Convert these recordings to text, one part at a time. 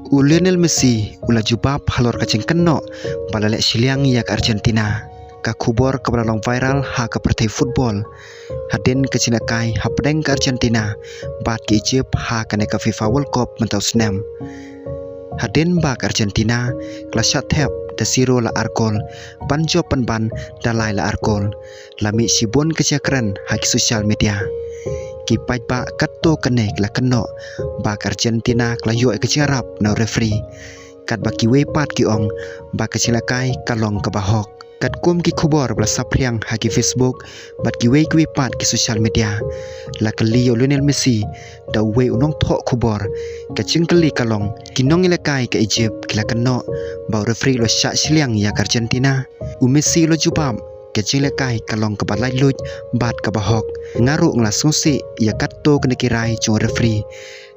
Lionel Messi ula jubab halor kacing kenok balalek siliang ya ke Argentina. Ka kubor ke balalong viral ha ke partai football. Hadin ke cinakai ha pedeng ke Argentina bat ke Egypt ha ke neka FIFA World Cup mentau senam. Hadin ba ke Argentina kelas tep da siro la arkol banjo penban dalai la arkol lami sibun ke keren ha ke sosial media. Kipai ba kato kene la kenok ba ke Argentina kla yo ke Arab na referee kat ba ki we pat ki ong ba ke cilakai kalong ke bahok kat kum ki khubor bla sapriang ha ki Facebook bat ki we pat ki social media la ke Lionel Messi da we unong thok khubor ke cingkeli kalong kinong ilakai ke Egypt kila kenok ba referee lo syak siliang ya ke Argentina Messi lo jubam ke cilakai kalong ke balai luj bat ke bahok ngaruk langsung si ya kato kena kirai cung referee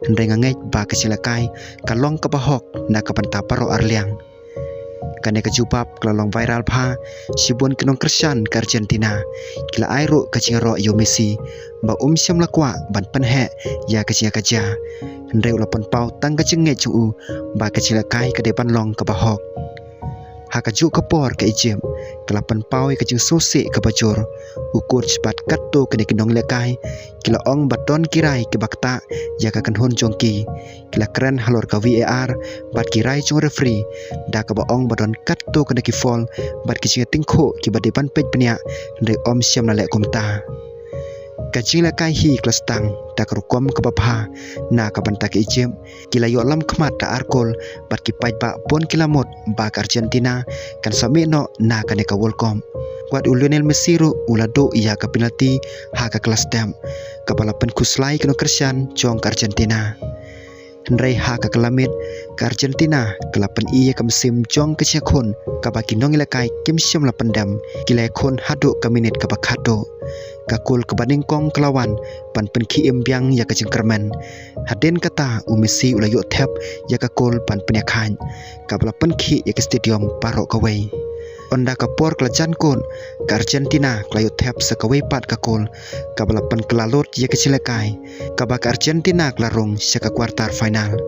hendai ngangai ba ke cilakai kalong ke bahok na ke panta paro arliang kane ke jubab kalong viral pha sibun kenong kersan ke Argentina kila airo ke cingaro yo Messi ba syam lakwa ban penhe ya ke cia kaja hendai ulapan pau tang ke cenge cu ba ke cilakai ke depan long ke bahok haka juk kapor ke Egypt kelapan pau ke jing susi ke bajur ukur cepat kato kene kinong lekai kila ong baton kirai ke bakta ya ka kanhun jongki kila keren halor ke VAR bat kirai jong referee da ka ba ong baton kato kene ki fall bat ki jinga tingkho ki ba depan pej penia ndai syam la lek kumta kacing lekai hi kelas tang da kerukom ke bapha na ka banta ke Egypt kila yo lam khmat da arkol bat ki pai ba pon kilamot ba ke Argentina kan sami no na ka ne ka World Cup wat Lionel Messi ru ulado ia ka penalti ha ka kelas dam ka balapan kuslai keno kersian jong ke Argentina hendrai ha ka kelamit ke Argentina kelapan ia ka mesim jong ke siakon ka baki nong lekai kim syam la pendam kila kon haduk ka minit ka bakado kakul kebaning kong kelawan pan penki embiang ya ke jengkerman hadin kata Messi ula yo tep ya kakul pan penyakan kabla penki ya ke stadium parok kawai onda kapor kelajan kon ke Argentina kelayo tep sekawai pat kakul kabla pen kelalot ya ke cilekai kabak Argentina kelarung seka kuartar final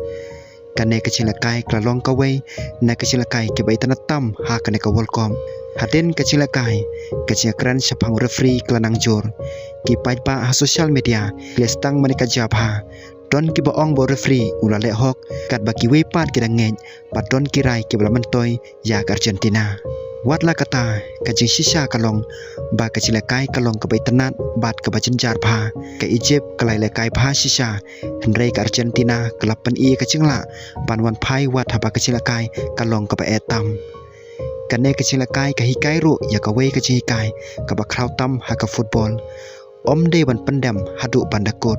kane ke cilekai kelalong kawai na ke cilekai ke bai tanatam ha kane ka World Cup hadin ke cilakai ke keren sapang referee kelanang jor ki pai pa ha social media lestang mereka jabha don ki baong bo referee ula le hok kat baki we pat ki dangeng paton kirai ki balamantoy ya ke Argentina watla kata ke jing sisa kalong ba ke cilakai kalong ke bai tenat bat ke bajenjar pha ke Egypt kelai lekai pha sisa hendrai ke Argentina kelapan i ke cingla banwan pai wat ha ba ke cilakai kalong ke ba etam kane ke cilakai ke hikai ru ya ka wei ke hikai ka ba kraw tam ha ka football de ban pendam hadu bandakot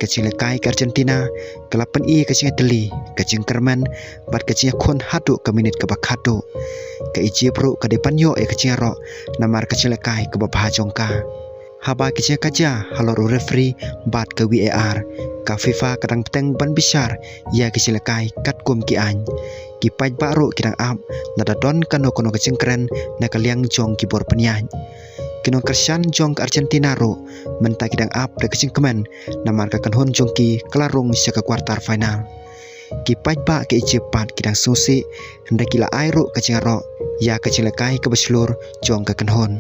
ke cilakai ke Argentina kelapan i ke teli ke jengkerman bat ke kon hadu ke minit ke bakado ke Egypt ru ke depan yo ke ro namar ke cilakai ke ba jongka haba ke kaja halor referee bat ke VAR ka FIFA kadang peteng ban besar ya ke cilakai kat kum ki an ki pai baru kidang ap nada don kano ke cengkeren na kaliang jong ki bor penyan kino kersan jong ke Argentina ru menta kidang ap de ke cengkemen namar ka kanhon jong ki kelarung seka kuartar final ki pai ba ke Egypt pat kidang susi hendak kila airu ke cengaro ya ke cilakai ke beslur jong ke kanhon